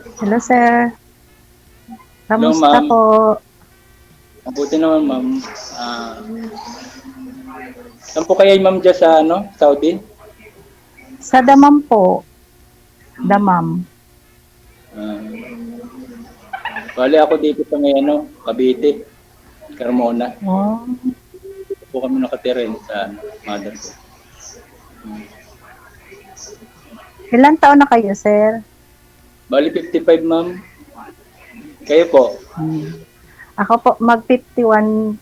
Hello, sir. Hello, Kamusta ma'am. po? Mabuti naman, ma'am. Ah, saan po kayo, ma'am, dyan sa Saudi? Sa Damam po. Damam. Hmm. Ah, bali ako dito sa may Cavite, Carmona. Oh, Dito po kami nakatira sa mother ko. ilan taon na kayo, sir? Bali 55, ma'am. Kayo po? Hmm. Ako po, mag-51,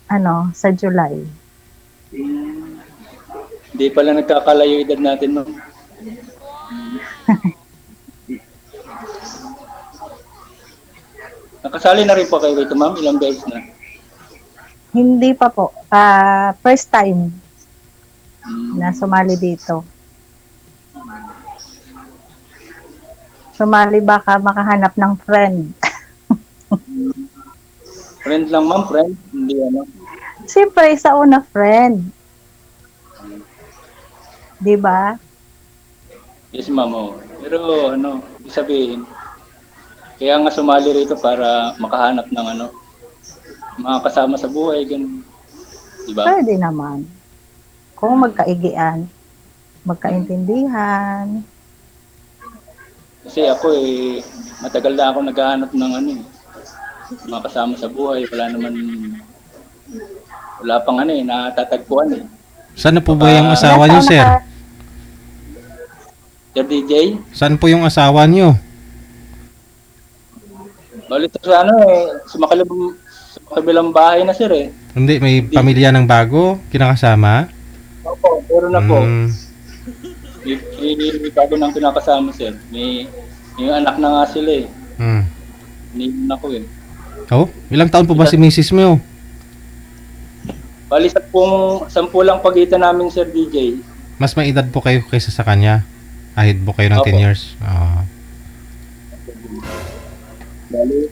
sa July. Hindi pala nagkakalayo edad natin, ma'am. Nakasali na rin po kayo dito, ma'am. Ilang beses na. Hindi pa po. First time na Hmm. sumali dito. Sumali baka makahanap ng friend. Friend lang, ma'am. Friend. Hindi Siyempre, sa una friend. Di ba? Yes, ma'am. Oh. Pero ibig sabihin, kaya nga sumali rito para makahanap ng mga kasama sa buhay, ganun. Di ba? Pwede naman. Kung magkaigian, magkaintindihan. Kasi ako matagal na ako naghahanap ng mga kasama sa buhay. Wala pang natatagpuan eh. Saan na po ba Baka, yung Ilan asawa nyo, taon na ka? sir? Sir DJ, Saan po yung asawa nyo? balik sa sa kabilang bahay na sir eh. Hindi, may Di, pamilya ng bago, kinakasama? opo, pero na po. Hmm. Bago nang kinakasama sir. May anak na nga sila eh. Hmm. Iniwan ako eh. Oh, ilang taon po ba si Mrs. mo? Bali sampu lang pagitan namin Sir DJ. Mas may edad po kayo kaysa sa kanya. Ahid po kayo ng 10 Opo. years. Bali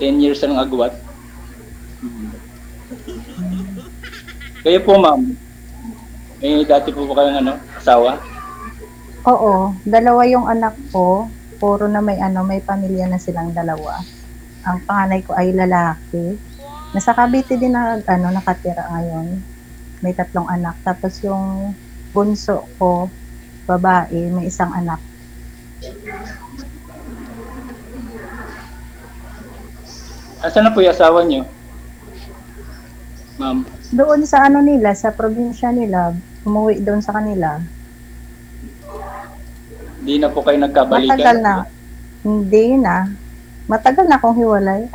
10 years ang agwat. Hmm. Kayo po ma'am, may dati po ba kayong asawa? Oo, dalawa yung anak ko. Puro na may pamilya na silang dalawa. Ang panganay ko ay lalaki. Nasa Cavite din nakatira ngayon. May 3 anak. Tapos yung bunso ko, babae, may isang anak. Asan na po yung asawa niyo? Ma'am, Doon sa nila, sa probinsya nila, umuwi doon sa kanila. di na po kayo Matagal nagkabalikan. na. Hindi na. Matagal na akong hiwalay.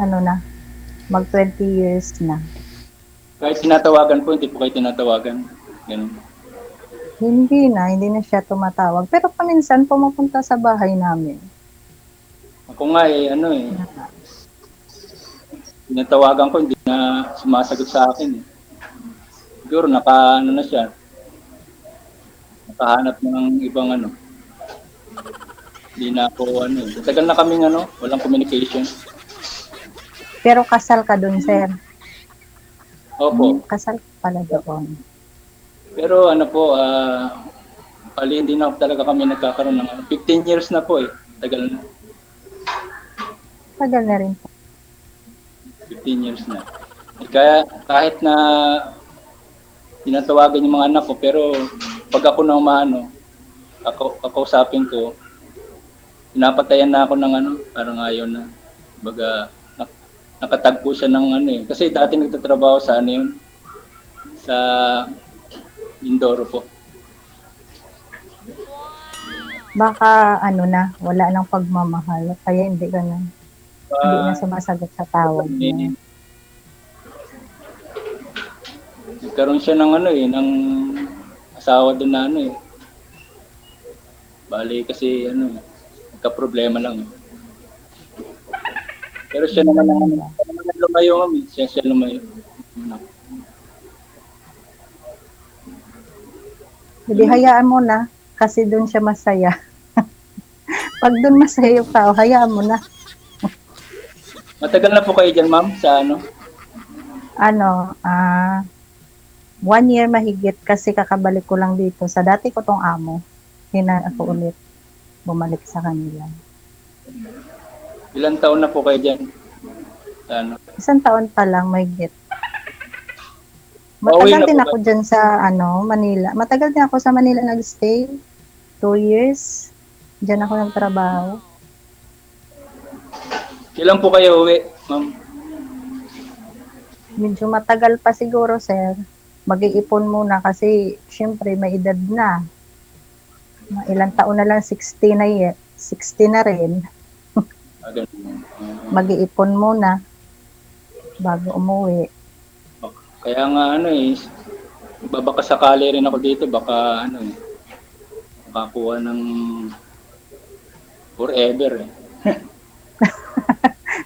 Mag 20 years na. Kahit tinatawagan po, hindi po kayo tinatawagan. Ganun. Hindi na siya tumatawag. Pero paminsan pumupunta sa bahay namin. Ako nga tinatawagan ko, hindi na sumasagot sa akin eh. Siguro na siya, nakahanap ng ibang Hindi na ako tagal na kaming walang communication. Pero kasal ka doon, sir. Opo. Kasal ka pala doon. Pero bali hindi na talaga kami nagkakaroon ng 15 years na po eh. Tagal na. Tagal na rin po. 15 years na. Kaya kahit na tinatawagan yung mga anak ko, pero pag ako nang kakausapin ko, pinapatayan na ako ng parang ayaw na. Baga, nakatagpo siya ng eh. Kasi dati nagtatrabaho sa yun, sa Mindoro po. Baka wala nang pagmamahal. Kaya hindi ganun. Hindi na Uh, sumasagot sa tawag niya. Nagkaroon siya ng ng asawa doon na Bali kasi nagka-problema lang. Pero siya naman lumayo kami. Siya lumayo. Hindi, hayaan mo na. Kasi doon siya masaya. Pag doon masaya yung tao, hayaan mo na. Matagal na po kayo dyan, ma'am, sa 1 year mahigit kasi kakabalik ko lang dito sa dati ko tong amo. Ako ulit bumalik sa kanila. Ilang taon na po kayo dyan? Ano? 1 taon pa lang may get. Pauwi Matagal na din po ako dyan sa Manila. Matagal din ako sa Manila nag-stay. 2 years. Diyan ako nagtrabaho. Kailan po kayo uwi, ma'am? Medyo matagal pa siguro, sir. Mag-iipon muna kasi syempre may edad na. Mga ilang taon na lang, 60 na 60 na rin. Ah, ganun. Mag-iipon muna bago umuwi. Kaya nga baka sakali rin ako dito, baka makakuha ng forever eh.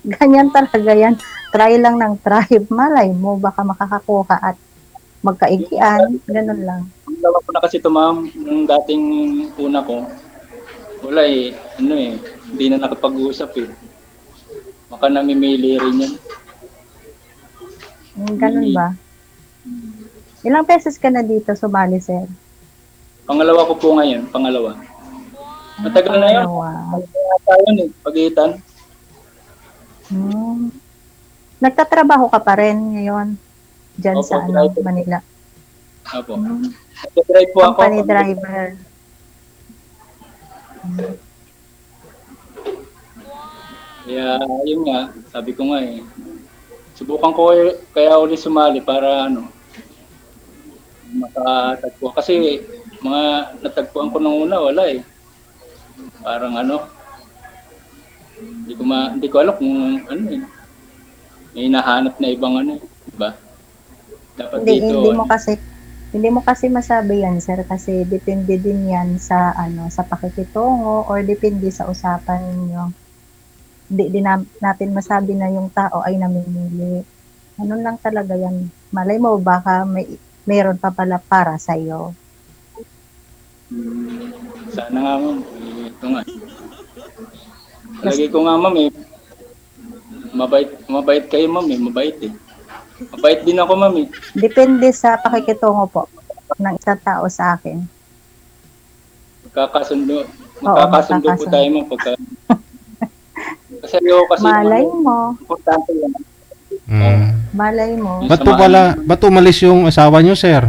Ganyan talaga yan. Try lang ng try. Malay mo, baka makakakuha at magkaigian. Ganun lang. Ang lawa ko na kasi ito, ma'am, nung dating una ko, wala hindi na nakapag-uusap eh. Baka namimili rin yan. Ganun ba? Ilang beses ka na dito sumali, sir? Pangalawa ko po ngayon, pangalawa. Matagal na yun. Wow. Tayo pagitan. Nagtatrabaho ka pa rin ngayon dyan Opo, sa driver. Manila. Apo. Nag-drive po ako. Company driver. Kaya, yun nga, sabi ko nga subukan ko kaya ulit sumali para makatagpo. Kasi mga natagpuan ko nung una, wala eh. Parang hindi ko alam kung may hinahanap na ibang diba? Dapat dito. Hindi mo kasi masabi yan, sir, kasi depende din yan sa sa pakikitungo or depende sa usapan ninyo. Hindi din natin masabi na yung tao ay namimili. Ano lang talaga yan. Malay mo baka mayroon pa pala para sa iyo. Sana nga, ma'am. Ito nga. Lagi ko nga, ma'am mabait kayo, ma'am mabait eh. Mabait din ako, ma'am Depende sa pakikitungo po ng isang tao sa akin. Magkakasundo po magkakasundo. tayo, ma'am, pagka kasi Malay mo. Importante yan. Malay mo. Ba't umalis yung asawa nyo, sir?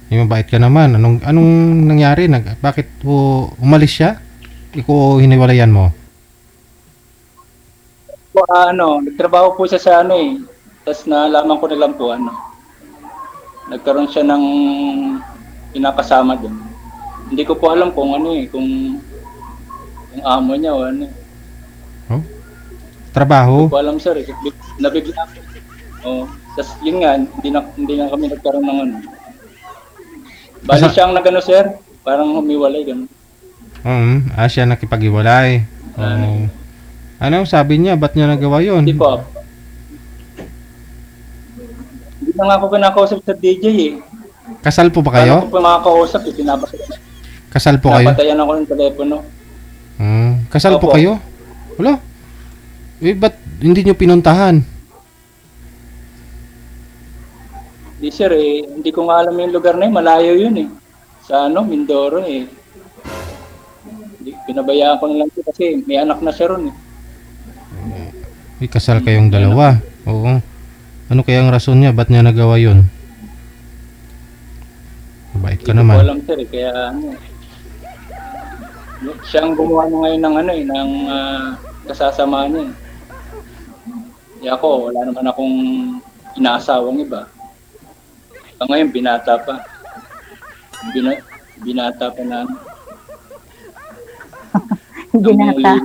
Mabait ka naman. Anong nangyari? Bakit po umalis siya? Ikaw hiniwalayan mo? Nagtrabaho po siya sa tapos nalaman ko na lang po nagkaroon siya ng pinapasama doon. Hindi ko po alam kung kung amo niya o Trabaho? Hindi ko alam, sir. Nabigla ako. Tapos yun nga, hindi na kami nagkaroon ng Bali siyang sir. Parang humiwalay, gano'n. Siya nakipag-iwalay. Ano sabi niya? Ba't niya nagawa yun? Hindi po. Hindi na nga ako kinakausap sa DJ eh. Kasal po ba Paano kayo? ko pa makakausap eh. Kasal po kayo? Napatayan ako ng telepono. Kasal po Opo. kayo? Wala. Ba't hindi nyo pinuntahan? Hindi, sir hindi ko nga alam yung lugar na yun. Malayo yun eh. Sa Mindoro eh. Pinabayaan ko na lang siya kasi may anak na siya ron eh. Kasal kayong dalawa. Oo. Ano kaya ang rason niya? Ba't niya nagawa yun? Mabait ka Hindi ko naman. alam, sir kaya siya ang gumawa na ngayon ng kasasama niya eh. Ako, wala naman akong inaasawang iba. Ngayon, binata pa. Binata pa na. Binata.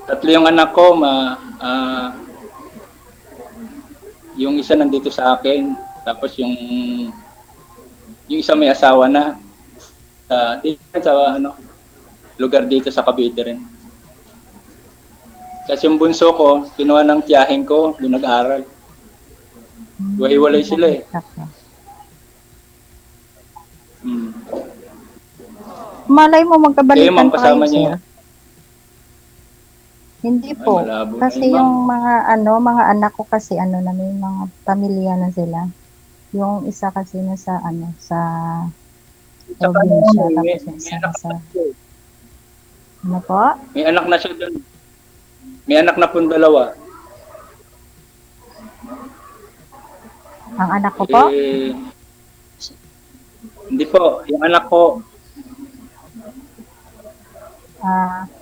Tatlo yung anak ko, yung isa nandito sa akin, tapos yung isa may asawa na. Sa lugar dito sa Cavite rin. Kasi yung bunso ko, kinuha ng tiyahin ko, doon nag-aral. Hiwalay sila eh. Malay mo magkabalikan Ma'am, pa kayo, kasama sir. niya. Hindi po. malabo. Kasi Ay, ma'am. yung mga anak ko kasi na may mga pamilya na sila. Yung isa kasi na sa sa Tsaka probinsya, may tapos yung isa anak sa pa siya eh. Ano po? May anak na siya doon. May anak na pong dalawa. Ang anak ko po? Eh, hindi po. Yung anak ko,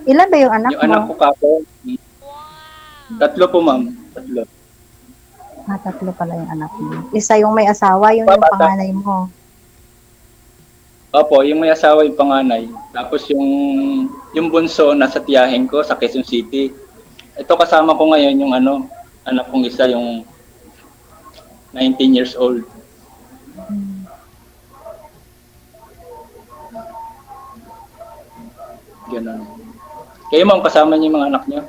Ilan ba yung anak yung anak mo? ko kako. Tatlo po, ma'am. Tatlo. Tatlo pala yung anak mo. Isa yung may asawa, yung Bata. panganay mo. Opo, yung may asawa yung panganay. Tapos yung bunso nasa tiyahin ko sa Quezon City. Ito kasama ko ngayon yung anak kong isa yung 19 years old. Ganun. Kayo ma'am, kasama niyo yung mga anak niyo?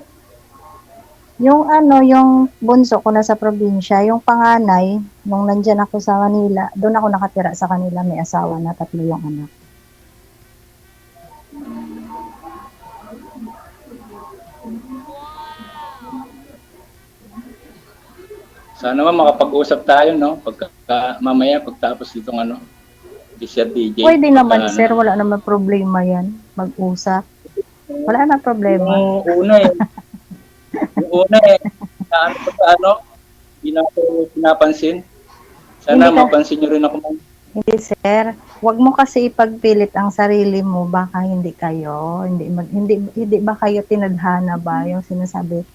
Yung bunso ko nasa probinsya, yung panganay, nung nandyan ako sa Manila, doon ako nakatira sa kanila, may asawa na, 3 yung anak. Sana ma'am makapag-usap tayo, no? Mamaya pagtapos itong Sir DJ. Pwede naman, Pagka, sir, wala naman problema yan, mag-usap. Wala na problema. Yung una hindi na ako pinapansin. Sana Hindi ka- mapansin niyo rin ako, ma'am. Hindi, sir. Huwag mo kasi ipagpilit ang sarili mo, baka hindi kayo, hindi ba kayo tinadhana ba, yung sinasabi.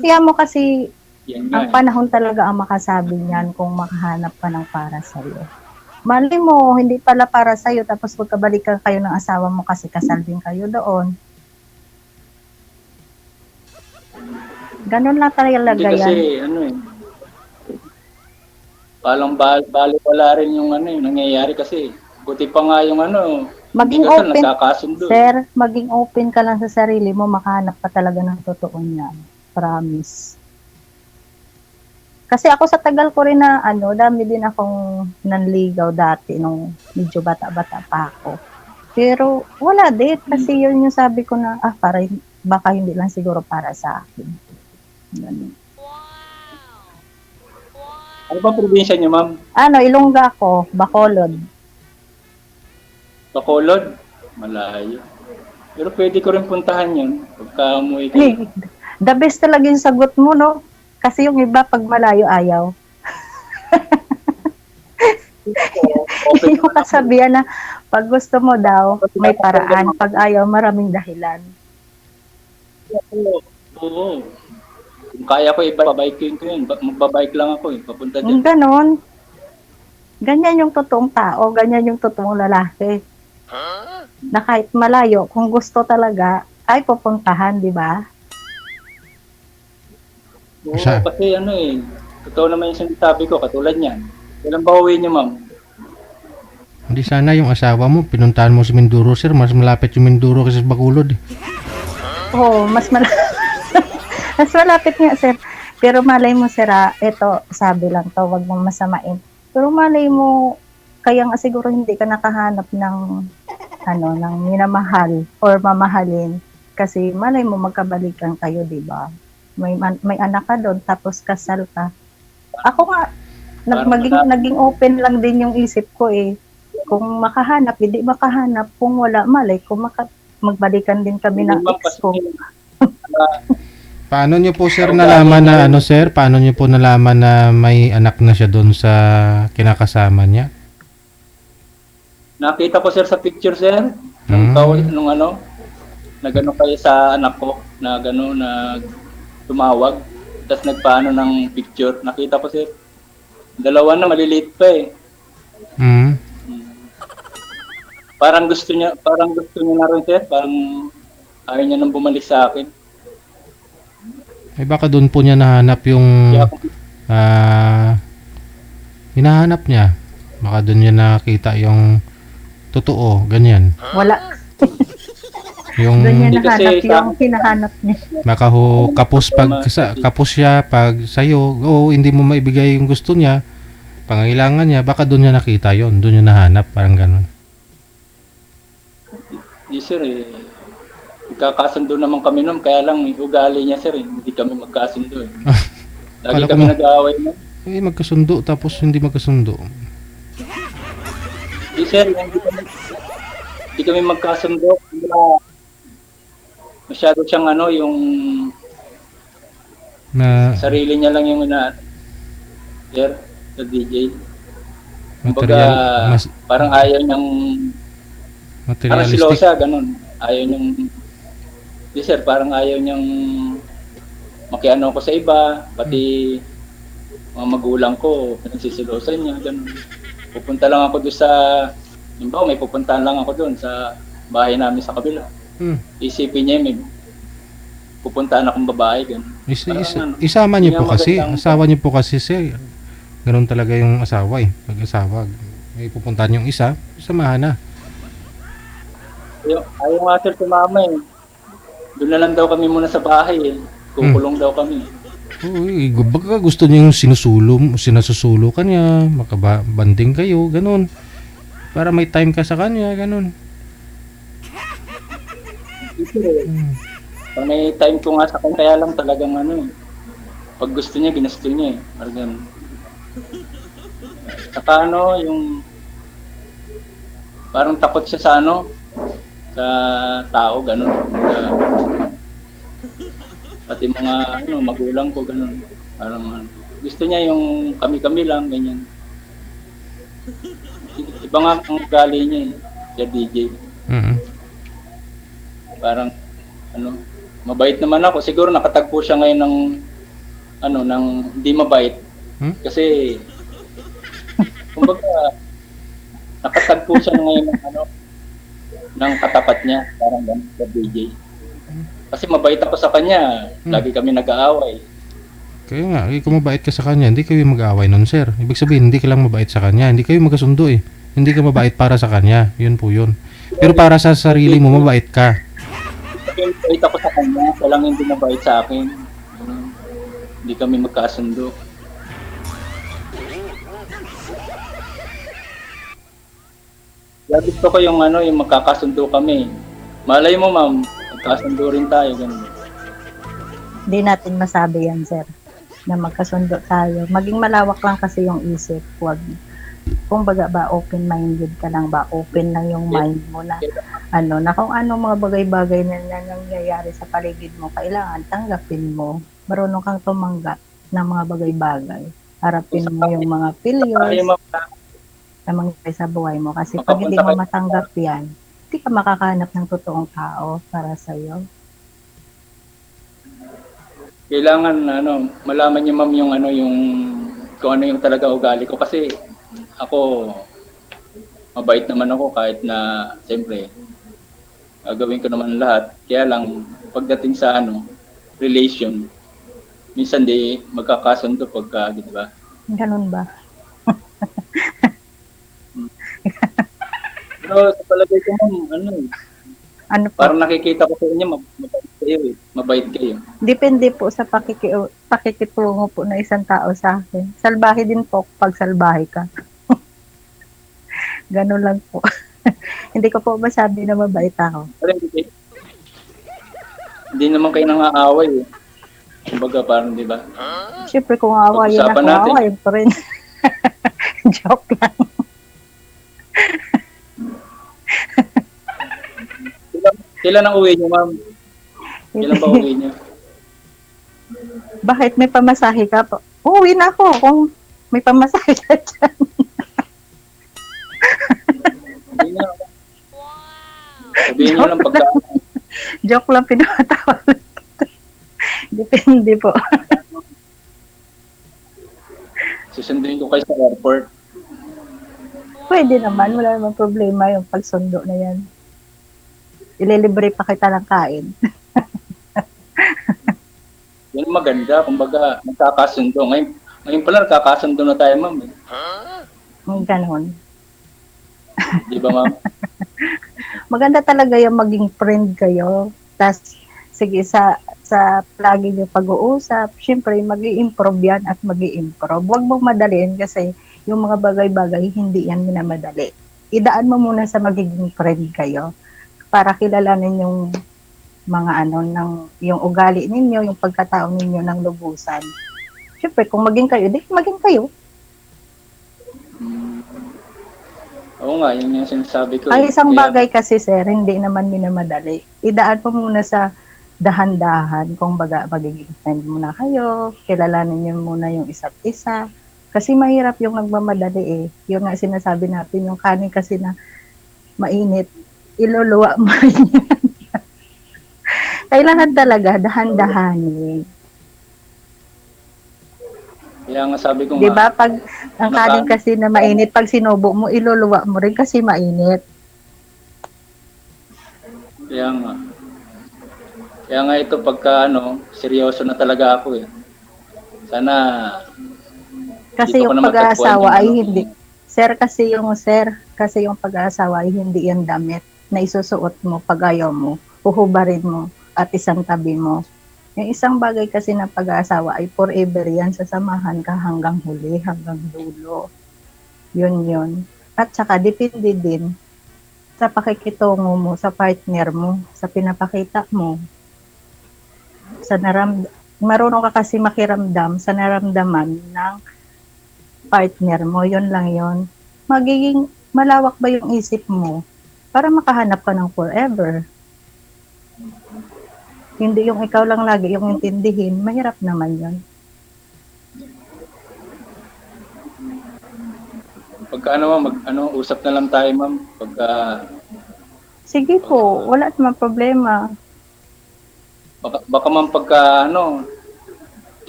Kaya mo kasi, Yan nga. ang panahon talaga ang makasabi niyan kung makahanap ka ng para sa'yo. Mali mo, hindi pala para sa'yo, tapos magkabalikan kayo ng asawa mo kasi kasal din kayo doon. Ganun lang talaga Hindi kasi, yan. palang bali wala rin yung yung nangyayari kasi. Buti pa nga yung Maging hindi kasal, open, nagkakasundo. sir, maging open ka lang sa sarili mo, makahanap ka talaga ng totoo niyan. Promise. Kasi ako sa tagal ko rin na dami din akong nanligaw dati nung medyo bata-bata pa ako. Pero wala din kasi yun yung sabi ko na baka hindi lang siguro para sa akin. Ganun. Ano ba probinsya niyo, ma'am? Ilongga ako, Bacolod. Bacolod? Malayo. Pero pwede ko rin puntahan yun pagka umuwi kayo. The best talaga yung sagot mo, no? Kasi yung iba pag malayo ayaw. Open Yung kasabihan na pag gusto mo daw, may paraan. Pag ayaw, maraming dahilan. Oo. Kung kaya ko, ibabike ko yun. Magbabike lang ako papunta dyan. Ganon. Ganyan yung totoong tao, ganyan yung totoong lalaki. Na kahit malayo, kung gusto talaga, ay pupuntahan, di ba? Oo, Siya. kasi totoo naman yung sinasabi ko, katulad niyan. Kailan ba uwi niyo, ma'am? Hindi sana yung asawa mo, pinuntahan mo si Mindoro, sir. Mas malapit yung Mindoro kasi sa Bacolod. Oo, mas malapit nga, sir. Pero malay mo, sir, ito, sabi lang to, wag mong masamain. Pero malay mo, kaya nga siguro hindi ka nakahanap ng ng minamahal or mamahalin. Kasi malay mo, magkabalikan kayo, di ba? May anak ka doon, tapos kasal ka. Ako nga, naging open lang din yung isip ko eh. Kung makahanap, hindi makahanap. Kung wala, malay, kung magbalikan din kami ng ex ko. Paano niyo po, sir, nalaman na sir? Paano niyo po nalaman na may anak na siya doon sa kinakasama niya? Nakita ko, sir, sa picture, sir. Nung nagano kayo sa anak ko, na tumawag, tapos nagpaano ng picture. Nakita ko, sir. Dalawa na, maliliit pa eh. Parang gusto niya na rin, sir. Parang ayaw niya nang bumalik sa akin. Baka doon po niya nahanap yung Kaya ako, hinahanap niya. Baka doon niya nakita yung totoo, ganyan. Wala. Yung Doon niya Hindi kasi nahanap sa- yung hinahanap niya. baka kapos siya pag sa'yo, hindi mo maibigay yung gusto niya, pangangailangan niya, baka doon niya nakita yon, doon niya nahanap, parang ganun. Di, sir, magkakasundo naman kami nun, kaya lang ugali niya, sir, hindi kami magkasundo eh. Lagi Akala ko kami na- nag-aaway na. Magkasundo tapos hindi magkasundo. Di, sir, hindi kami magkasundo. masyado siyang ano, yung Na sarili niya lang yung sir, sa DJ. Kumbaga, material, parang ayaw niyang, parang materialistic. silosa, ganun. Ayaw niyang, di sir, parang ayaw niyang makiano ko sa iba, pati mga magulang ko, pinagsisilosan niya, ganun. Pupunta lang ako doon sa, may pupuntahan lang ako doon sa bahay namin sa kabila. Hmm. Isipin niya, may pupuntahan akong babae, ganun. Isama niyo Hindi po nga kasi, magandang- asawa niyo po kasi sir. Ganun talaga yung asawa eh. Pag-asawa, may pupuntahan yung isa, samahan na. Ayaw nga sir sumama eh. Doon na lang daw kami muna sa bahay eh. Kukulong daw kami. Uy, baka gusto niya yung sinasusulo ka niya, makabanding kayo, ganun. Para may time ka sa kanya, ganun. Pag may time ko nga sa kanya, kaya lang talagang ano eh. Pag gusto niya, ginusto niya eh. Parang ganun. Saka ano, yung parang takot siya sa ano, sa tao, ganun. Pati mga ano, magulang ko, ganun. Parang gusto niya yung kami-kami lang, ganyan. Iba nga ang ugali niya eh, sa DJ. Mm. Parang ano, mabait naman ako. Siguro nakatagpo siya ngayon ng ano, ng hindi mabait. Kasi kumbaga nakatagpo siya ngayon ng ano, ng katapat niya, parang ganun sa DJ. Kasi mabait ako sa kanya, lagi kami nag-aaway. Kaya nga, kung mabait ka sa kanya, hindi kayo mag-aaway nun, sir. Ibig sabihin, hindi ka lang mabait sa kanya, hindi kayo magkasundo eh. Hindi ka mabait para sa kanya, yun po yun. Pero para sa sarili mo, mabait ka. Kasi mabait ako sa kanya, siya lang hindi mabait sa akin. Hindi kami magkasundo. Kaya gusto ko yung ano, yung magkakasundo kami. Malay mo ma'am, magkasundo rin tayo, ganun. Hindi natin masabi yan, sir, na magkasundo tayo. Maging malawak lang kasi yung isip. Huwag, kung baga ba, open-minded ka lang ba? Open lang yung mind mo na, ano, na kung ano mga bagay-bagay na nangyayari sa paligid mo, kailangan tanggapin mo. Marunong kang tumanggap ng mga bagay-bagay. Harapin mo yung mga Ayaw failures ma'am, na mangyayari sa buhay mo. Kasi pag hindi mo matanggap yan, hindi ka makakahanap ng totoong tao para sa'yo. kailangan ano, malaman niyo ma'am yung ano, yung kung ano yung talaga ugali ko kasi ako mabait naman ako kahit na siyempre gagawin ko naman lahat. Kaya lang pagdating sa ano, relation, minsan di magkakasundo pagka, di ba? Ganun ba? Pero sa palagay ko ma'am, ano, Ano po? parang nakikita ko sa inyo, mabait kayo eh. Mabait kayo. Depende po sa pakikitungo po ng isang tao sa akin. Salbahe din po pag salbahe ka. Ganun lang po. Hindi ko po masabi na mabait ako. Pero hindi naman kayo nang-aaway eh. Kumbaga parang, di ba? Siyempre kung aawayin ako, Pag-usapan natin. aawayin pa rin. Joke lang. Kailan ang uwi niyo ma'am? Kailan ba uwi niyo? Bakit may pamasahe ka po? Uuwi na ako kung may pamasahe ka dyan. Hindi na. Sabihin niyo lang pagka Joke lang, pinatawa lang kita. Depende po. susunduin ko kayo sa airport. Pwede naman, wala namang problema yung pagsundo na yan. Ililibre pa kita ng kain. Yan ang maganda. Kumbaga, nagkakasundo. Ngayon pala, nagkakasundo na tayo, ma'am. Ganon. Di ba, ma'am? Maganda talaga yung maging friend kayo. Tapos, sige, sa lagi nyo pag-uusap, syempre, mag-i-improve yan at mag-i-improve. Huwag mong madaliin kasi yung mga bagay-bagay, hindi yan minamadali. Idaan mo muna sa magiging friend kayo para kilalanin yung mga ano, yung ugali ninyo, yung pagkatao ninyo ng lubusan. Syempre, kung maging kayo, di maging kayo. Oo nga, yun yung sinasabi ko. Ang isang Kaya, bagay kasi, sir, hindi naman minamadali. Idaan mo muna sa dahan-dahan, kung baga magiging friend muna kayo, kilalanin niyo muna yung isa't isa. Kasi mahirap yung nagmamadali eh. Yung nga sinasabi natin, yung kanin kasi na mainit, iluluwa mo rin yan. Kailangan talaga dahan-dahanin. Kaya nga sabi ko Di nga, ba? Pag ang kanin kasi na mainit, pag sinubo mo, iluluwa mo rin kasi mainit. kaya nga. Kaya nga ito pagka seryoso na talaga ako eh. Sana Kasi dito ko yung na pag-aasawa matagpuan ay yung hindi. Kasi yung pag-aasawa ay hindi yung damit na isusuot mo pag ayaw mo, huhubarin mo at isang tabi mo. Yung isang bagay kasi ng pag-aasawa ay forever yan, sasamahan ka hanggang huli, hanggang dulo. Yun. At saka depende din sa pakikitungo mo, sa partner mo, sa pinapakita mo, sa marunong ka kasi makiramdam sa naramdaman ng partner mo, yun lang yun. Magiging malawak ba yung isip mo para makahanap ka ng forever? Hindi yung ikaw lang lagi yung intindihin, mahirap naman yun. pagka usap na lang tayo ma'am. Pagka Sige po, wala namang problema. baka ma'am pagka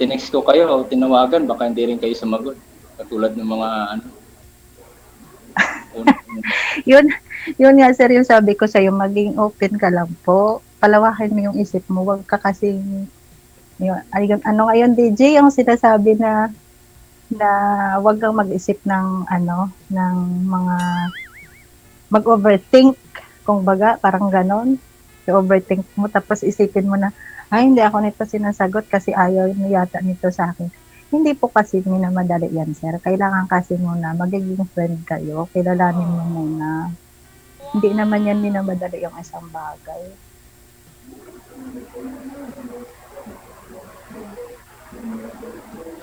tinext ko kayo, tinawagan, baka hindi rin kayo sumagot. Katulad ng mga Yun nga sir, yung sabi ko sa'yo, maging open ka lang po. Palawakin mo yung isip mo, wag ka kasi, ano ngayon DJ, yung sinasabi na wag kang mag-isip ng ng mga mag-overthink, kung baga, parang ganon. I-overthink mo, tapos isipin mo na, ay, hindi ako nito sinasagot kasi ayaw yata nito sa akin. Hindi po kasi minamadali yan, sir. Kailangan kasi muna, magiging friend kayo, kilalanin mo muna. Hindi naman yan minamadali yung isang bagay.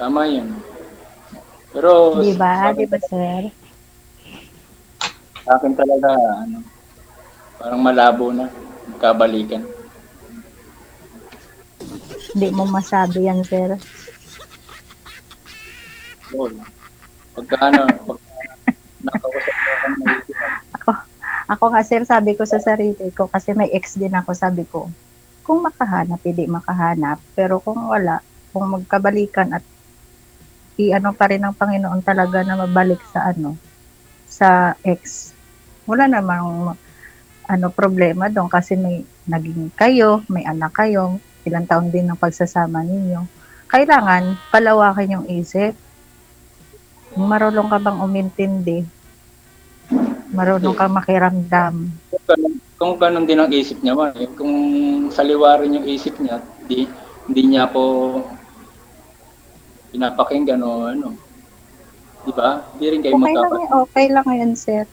tama yan. Pero Di ba, sir? sa akin talaga, parang malabo na, magkabalikan. Hindi mo masabi yan, sir. So, pagka nakausap ko ng maisipan. Ako nga, sir, sabi ko sa sarili ko, kasi may ex din ako, sabi ko, kung makahanap, hindi makahanap. Pero kung wala, kung magkabalikan at pa rin ng Panginoon talaga na mabalik sa ex, wala namang problema doon kasi may naging kayo, may anak kayo, ilang taon din ng pagsasama ninyo. Kailangan palawakin yung isip. Marunong ka bang umintindi? Marunong kang makiramdam. Kung ganun din ang isip niya, kung saliwarin yung isip niya, hindi niya ako pinapakinggan o di ba? Hindi rin kayo Okay lang yan, sir.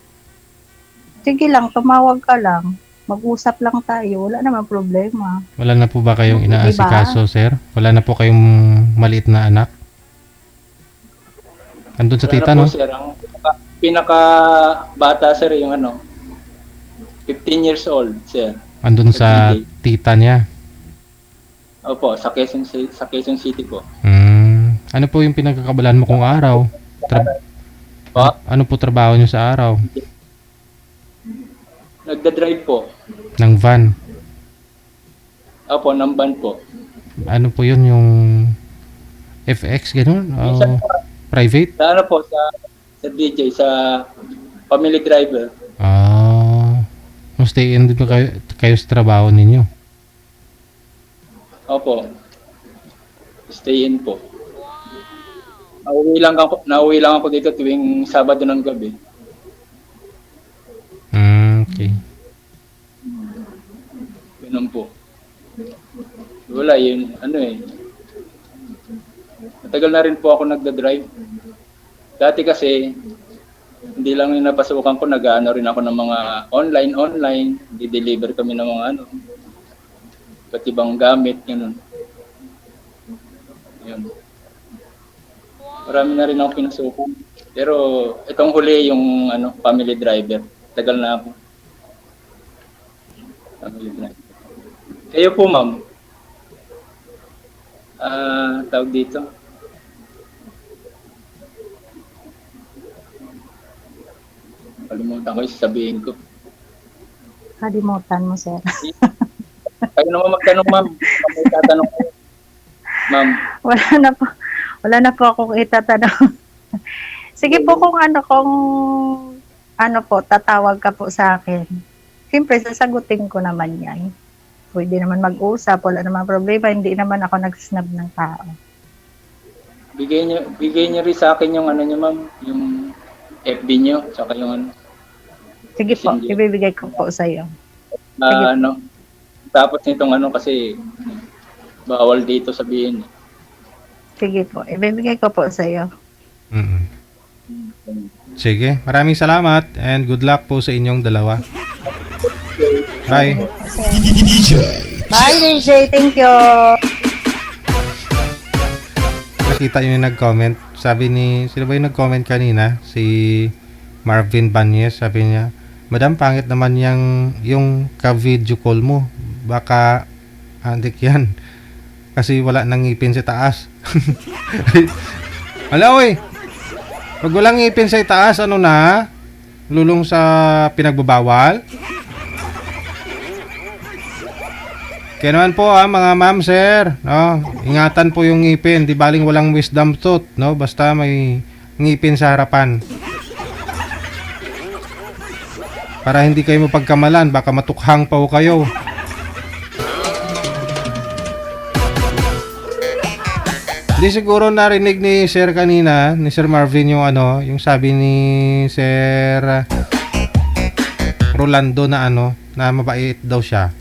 Sige lang, tumawag ka lang. Mag-usap lang tayo. Wala naman problema. Wala na po ba kayong inaasikaso, sir? Wala na po kayong maliit na anak? Andun sa Wala tita, na po, no? sir. Ang pinaka bata, sir, yung 15 years old, sir. Andun sa tita niya. Opo, sa Quezon City po. Ano po yung pinagkakabalan mo kung araw? Ano po trabaho niyo sa araw? Nagda-drive po. Ng van. Opo, ng van po. Ano po yun, yung FX, gano'n? Minsan po, Private? sa po, sa DJ, sa family driver. Stay in din ba kayo sa trabaho ninyo? Opo. Stay in po. Nauwi lang ako dito tuwing Sabado ng gabi. Okay. Ganun po. Wala yun, matagal na rin po ako nagda-drive. Dati kasi, hindi lang yung napasukan ko, nag-ano rin ako ng mga online, di-deliver kami ng mga iba't ibang gamit, ganun. Yun. Marami na rin ako pinasukan. Pero itong huli yung family driver. Tagal na ako. Family driver. Kayo po, ma'am, tawag dito. Kalimutan ko yung sasabihin ko. Kalimutan mo, sir. Kayo naman magtanong, ma'am. Kung may tatanong ko. Ma'am, Wala na po akong itatanong. Sige po kung ano po, tatawag ka po sa akin. Siyempre, sasagutin ko naman yan. Pwede naman mag-usap, wala naman problema, hindi naman ako nag-snub ng tao. bigay niyo rin sa akin yung ano niyo, ma'am. Yung FB niyo, saka yung ano. Sige po, Messenger. ibibigay ko po sa iyo. Ano, tapos nitong ano kasi bawal dito sabihin. Sige po, ibibigay ko po sa iyo. Mm. Sige, maraming salamat and good luck po sa inyong dalawa. Bye. Bye, DJ. Thank you. Nakita nyo yung nag-comment. Sabi sino ba yung nag-comment kanina? Si Marvin Banyes. Sabi niya, Madam, pangit naman yung ka-video call mo. Baka antik yan. Kasi wala nang ngipin sa taas. Hala, oy. Pag walang ngipin sa taas, ano na? Lulong sa pinagbabawal? Kaya naman po mga ma'am, sir, no? Ingatan po yung ngipin, di baling walang wisdom tooth, no? Basta may ngipin sa harapan. Para hindi kayo mapagkamalan, baka matukhang pa ho kayo. Hindi siguro narinig ni Sir kanina, ni Sir Marvin yung yung sabi ni Sir Rolando na na mabait daw siya.